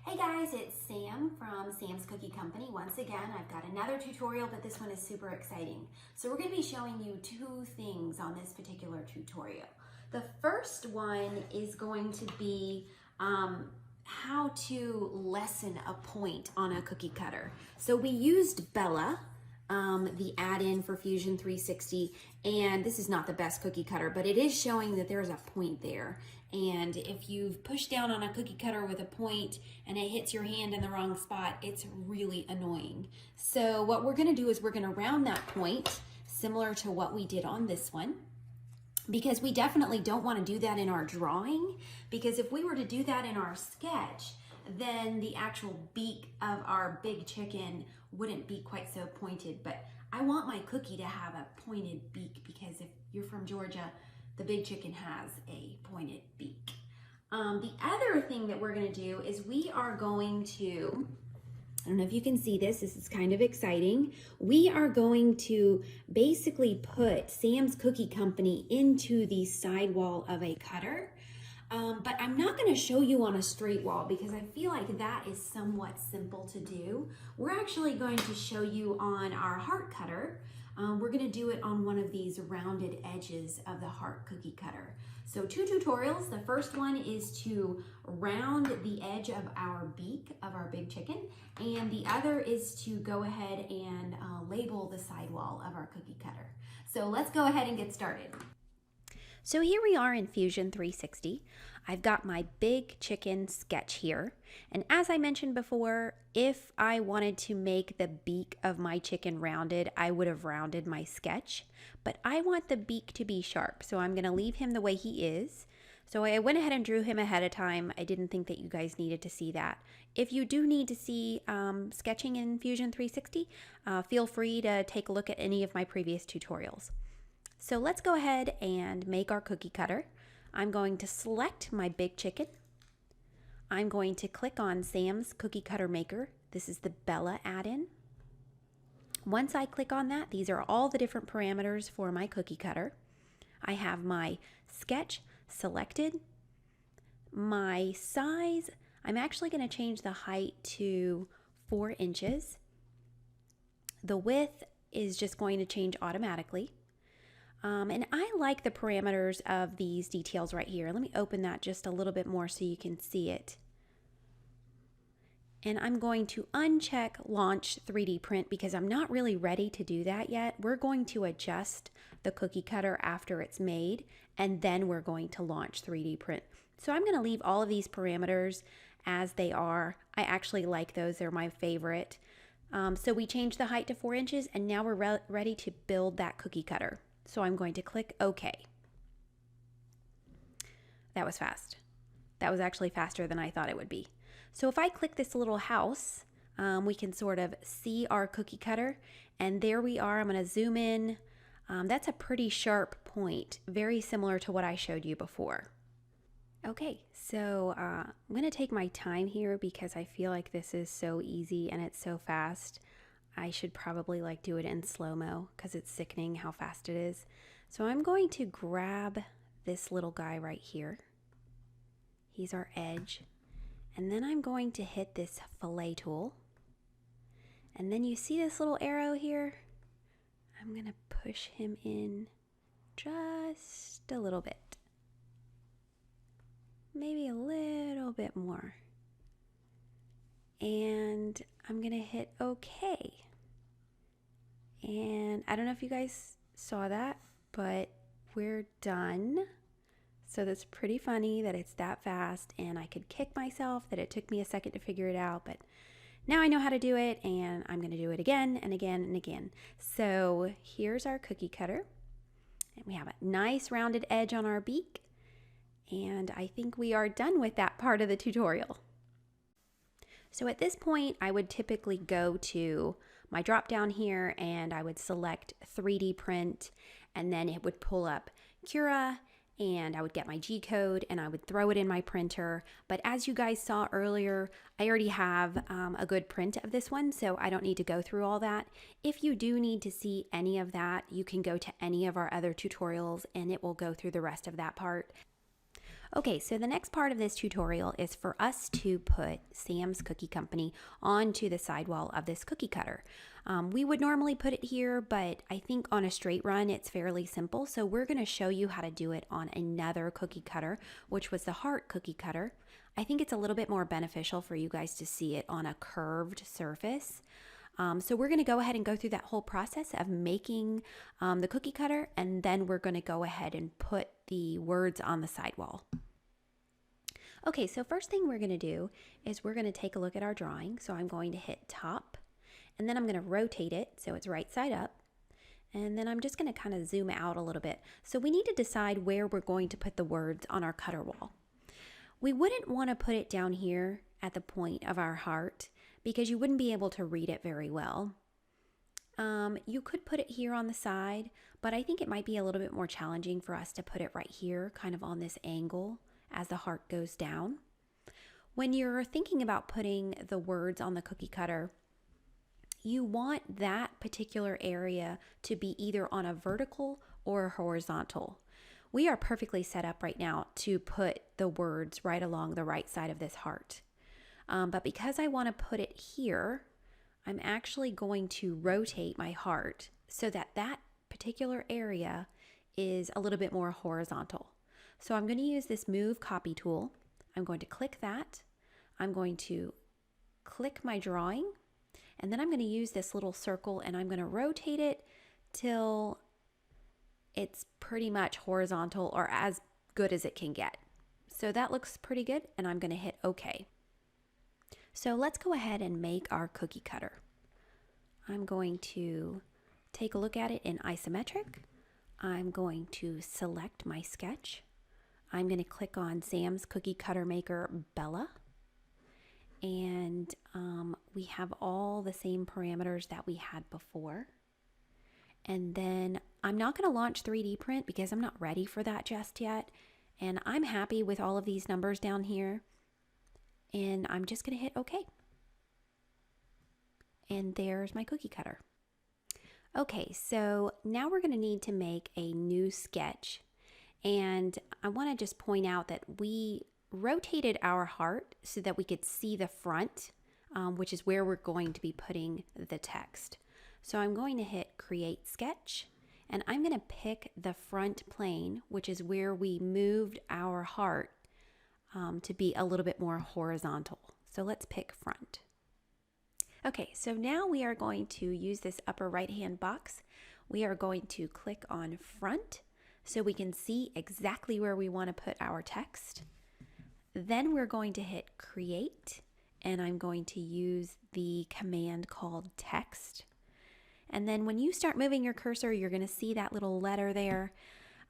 Hey guys, it's Sam from Sam's Cookie Company. Once again, I've got another tutorial, but this one is super exciting. So we're going to be showing you two things on this particular tutorial. The first one is going to be how to lessen a point on a cookie cutter. So we used Bella, the add-in for Fusion 360, and this is not the best cookie cutter, but it is showing that there's a point there. And if you've pushed down on a cookie cutter with a point and it hits your hand in the wrong spot, it's really annoying. So what we're gonna do is we're gonna round that point, similar to what we did on this one, because we definitely don't wanna do that in our drawing, because if we were to do that in our sketch, then the actual beak of our big chicken wouldn't be quite so pointed. But I want my cookie to have a pointed beak, because if you're from Georgia, the big chicken has a pointed beak. The other thing that we're gonna do is we are going to, I don't know if you can see this is kind of exciting. We are going to basically put Sam's Cookie Company into the sidewall of a cutter. But I'm not going to show you on a straight wall because I feel like that is somewhat simple to do. We're actually going to show you on our heart cutter. We're going to do it on one of these rounded edges of the heart cookie cutter. So two tutorials. The first one is to round the edge of our beak of our big chicken, and the other is to go ahead and label the sidewall of our cookie cutter. So let's go ahead and get started. So here we are in Fusion 360. I've got my big chicken sketch here. And as I mentioned before, if I wanted to make the beak of my chicken rounded, I would have rounded my sketch. But I want the beak to be sharp, so I'm gonna leave him the way he is. So I went ahead and drew him ahead of time. I didn't think that you guys needed to see that. If you do need to see sketching in Fusion 360, feel free to take a look at any of my previous tutorials. So let's go ahead and make our cookie cutter. I'm going to select my big chicken. I'm going to click on Sam's Cookie Cutter Maker. This is the Bella add-in. Once I click on that, these are all the different parameters for my cookie cutter. I have my sketch selected. My size, I'm actually going to change the height to 4 inches. The width is just going to change automatically. And I like the parameters of these details right here. Let me open that just a little bit more so you can see it. And I'm going to uncheck Launch 3D Print because I'm not really ready to do that yet. We're going to adjust the cookie cutter after it's made, and then we're going to launch 3D Print. So I'm going to leave all of these parameters as they are. I actually like those. They're my favorite. So we changed the height to 4 inches, and now we're ready to build that cookie cutter. So I'm going to click OK. That was fast. That was actually faster than I thought it would be. So if I click this little house, we can sort of see our cookie cutter. And there we are. I'm going to zoom in. That's a pretty sharp point, very similar to what I showed you before. Okay, so I'm going to take my time here because I feel like this is so easy and it's so fast. I should probably do it in slow-mo because it's sickening how fast it is. So I'm going to grab this little guy right here. He's our edge. And then I'm going to hit this fillet tool. And then you see this little arrow here? I'm going to push him in just a little bit. Maybe a little bit more. And I'm going to hit OK. And I don't know if you guys saw that, but we're done. So that's pretty funny that it's that fast, and I could kick myself that it took me a second to figure it out, but now I know how to do it, and I'm going to do it again and again and again. So here's our cookie cutter, and we have a nice rounded edge on our beak, and I think we are done with that part of the tutorial. So at this point, I would typically go to my drop down here and I would select 3D print, and then it would pull up Cura, and I would get my G code and I would throw it in my printer. But as you guys saw earlier, I already have a good print of this one, so I don't need to go through all that. If you do need to see any of that, you can go to any of our other tutorials and it will go through the rest of that part. Okay, so the next part of this tutorial is for us to put Sam's Cookie Company onto the sidewall of this cookie cutter. We would normally put it here, but I think on a straight run it's fairly simple. So we're going to show you how to do it on another cookie cutter, which was the heart cookie cutter. I think it's a little bit more beneficial for you guys to see it on a curved surface. So we're going to go ahead and go through that whole process of making the cookie cutter, and then we're going to go ahead and put the words on the sidewall. Okay, so first thing we're going to do is we're going to take a look at our drawing. So I'm going to hit top, and then I'm going to rotate it so it's right side up. And then I'm just going to kind of zoom out a little bit. So we need to decide where we're going to put the words on our cutter wall. We wouldn't want to put it down here at the point of our heart because you wouldn't be able to read it very well. You could put it here on the side, but I think it might be a little bit more challenging for us to put it right here, kind of on this angle as the heart goes down. When you're thinking about putting the words on the cookie cutter, you want that particular area to be either on a vertical or horizontal. We are perfectly set up right now to put the words right along the right side of this heart. But because I want to put it here, I'm actually going to rotate my heart so that that particular area is a little bit more horizontal. So I'm going to use this Move Copy tool. I'm going to click that. I'm going to click my drawing, and then I'm going to use this little circle and I'm going to rotate it till it's pretty much horizontal or as good as it can get. So that looks pretty good, and I'm going to hit OK. So let's go ahead and make our cookie cutter. I'm going to take a look at it in isometric. I'm going to select my sketch. I'm going to click on Sam's Cookie Cutter Maker Bella. And we have all the same parameters that we had before. And then I'm not going to launch 3D print because I'm not ready for that just yet. And I'm happy with all of these numbers down here. And I'm just going to hit OK. And there's my cookie cutter. Okay, so now we're going to need to make a new sketch. And I want to just point out that we rotated our heart so that we could see the front, which is where we're going to be putting the text. So I'm going to hit Create Sketch, and I'm going to pick the front plane, which is where we moved our heart to be a little bit more horizontal. So let's pick front. Okay, so now we are going to use this upper right-hand box. We are going to click on front so we can see exactly where we want to put our text. Then we're going to hit Create, and I'm going to use the command called Text. And then when you start moving your cursor, you're going to see that little letter there.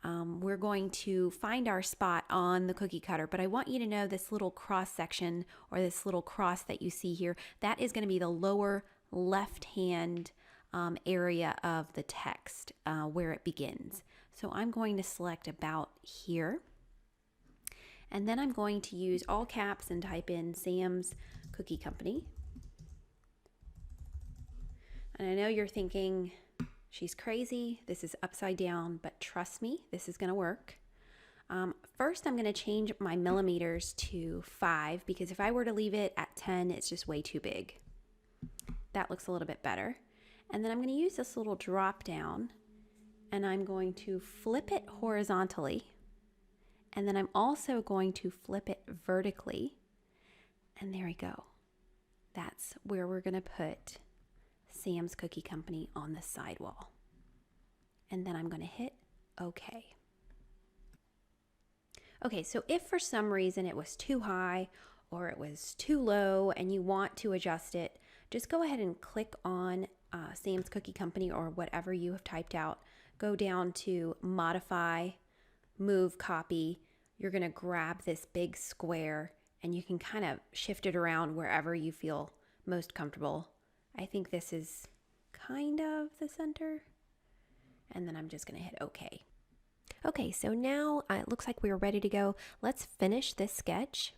We're going to find our spot on the cookie cutter, but I want you to know this little cross section, or this little cross that you see here, that is going to be the lower left-hand area of the text where it begins. So I'm going to select about here, and then I'm going to use all caps and type in Sam's Cookie Company. And I know you're thinking, she's crazy, this is upside down, but trust me, this is going to work. First, I'm going to change my millimeters to 5 because if I were to leave it at 10, it's just way too big. That looks a little bit better. And then I'm going to use this little drop down, and I'm going to flip it horizontally. And then I'm also going to flip it vertically. And there we go. That's where we're going to put Sam's Cookie Company on the sidewall. And then I'm going to hit OK. Okay, so if for some reason it was too high or it was too low and you want to adjust it, just go ahead and click on Sam's Cookie Company or whatever you have typed out. Go down to Modify, Move Copy. You're going to grab this big square and you can kind of shift it around wherever you feel most comfortable. I think this is kind of the center. And then I'm just going to hit OK. Okay, so now it looks like we're ready to go. Let's finish this sketch.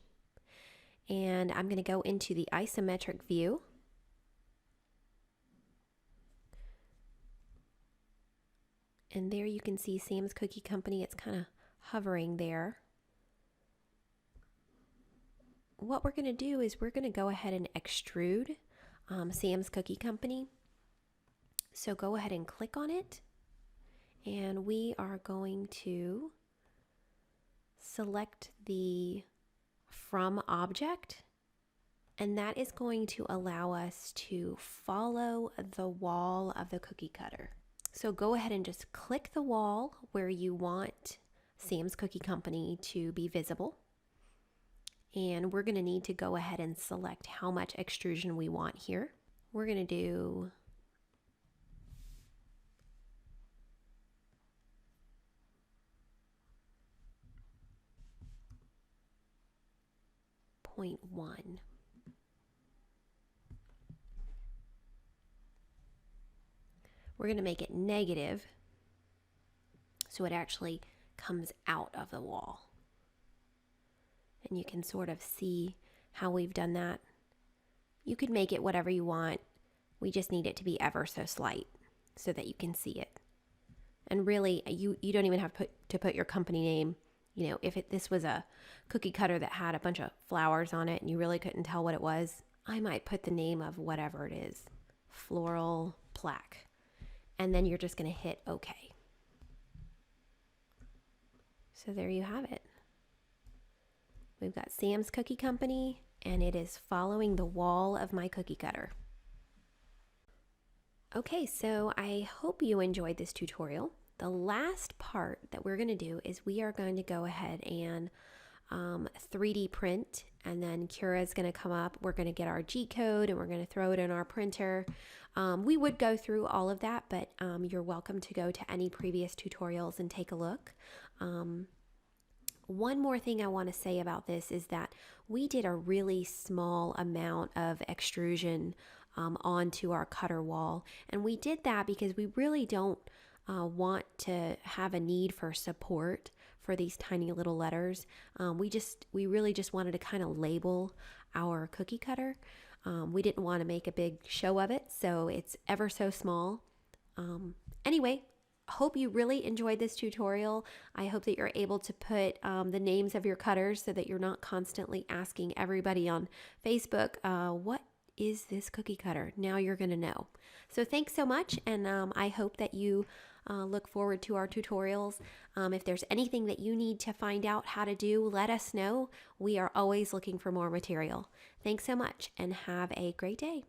And I'm going to go into the isometric view. And there you can see Sam's Cookie Company. It's kind of hovering there. what we're going to do is we're going to go ahead and extrude Sam's Cookie Company. So go ahead and click on it, and we are going to select the From object, and that is going to allow us to follow the wall of the cookie cutter. So go ahead and just click the wall where you want Sam's Cookie Company to be visible. And we're going to need to go ahead and select how much extrusion we want here. We're going to do 0.1. We're going to make it negative so it actually comes out of the wall. And you can sort of see how we've done that. You could make it whatever you want. We just need it to be ever so slight so that you can see it. And really, you don't even have to put your company name. You know, if this was a cookie cutter that had a bunch of flowers on it and you really couldn't tell what it was, I might put the name of whatever it is, Floral Plaque. And then you're just going to hit OK. So there you have it. We've got Sam's Cookie Company, and it is following the wall of my cookie cutter. Okay, so I hope you enjoyed this tutorial. The last part that we're going to do is we are going to go ahead and 3D print, and then Kira is going to come up. We're going to get our G-code and we're going to throw it in our printer. We would go through all of that, but you're welcome to go to any previous tutorials and take a look. One more thing I want to say about this is that we did a really small amount of extrusion onto our cutter wall, and we did that because we really don't want to have a need for support for these tiny little letters. We really just wanted to kind of label our cookie cutter. We didn't want to make a big show of it, so it's ever so small. Anyway, hope you really enjoyed this tutorial. I hope that you're able to put the names of your cutters so that you're not constantly asking everybody on Facebook, what is this cookie cutter? Now you're going to know. So thanks so much, and I hope that you look forward to our tutorials. If there's anything that you need to find out how to do, let us know. We are always looking for more material. Thanks so much, and have a great day.